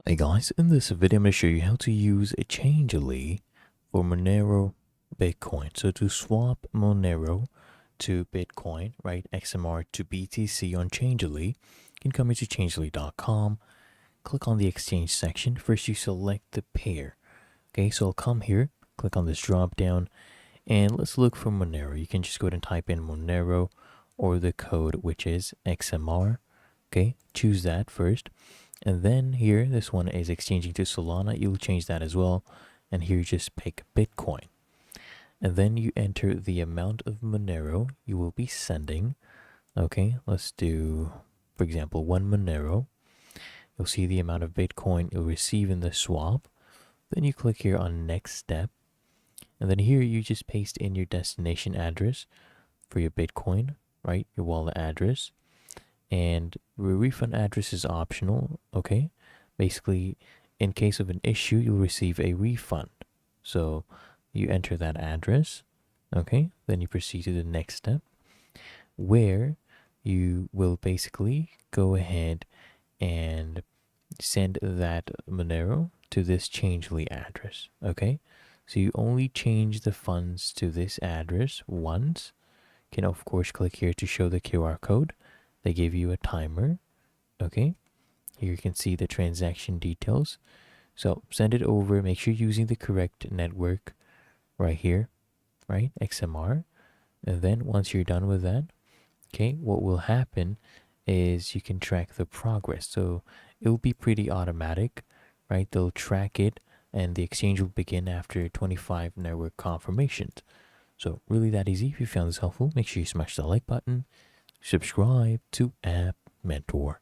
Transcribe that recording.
Hey guys, in this video I'm going to show you how to use a Changelly for Monero Bitcoin. So to swap Monero to Bitcoin, right, XMR to BTC on Changelly, you can come into changelly.com, click on the exchange section. First you select the pair. Okay, so I'll come here, click on this drop down, and let's look for Monero. You can just go ahead and type in Monero or the code, which is XMR. Okay, choose that first. And then here, this one is exchanging to Solana. You'll change that as well. And here you just pick Bitcoin. And then you enter the amount of Monero you will be sending. Okay, let's do, for example, 1 Monero. You'll see the amount of Bitcoin you'll receive in the swap. Then you click here on next step. And then here you just paste in your destination address for your Bitcoin, right? Your wallet address. And refund address is optional. Okay, basically in case of an issue you'll receive a refund, so you enter that address. Okay, then you proceed to the next step where you will basically go ahead and send that Monero to this Changelly address. Okay, so you only change the funds to this address once. You can of course click here to show the QR code. They give you a timer. Okay, here you can see the transaction details. So send it over, make sure you're using the correct network right here, right, XMR. And then once you're done with that, okay, what will happen is you can track the progress. So it will be pretty automatic, right? They'll track it and the exchange will begin after 25 network confirmations. So really that easy. If you found this helpful, make sure you smash the like button, subscribe to App Mentor.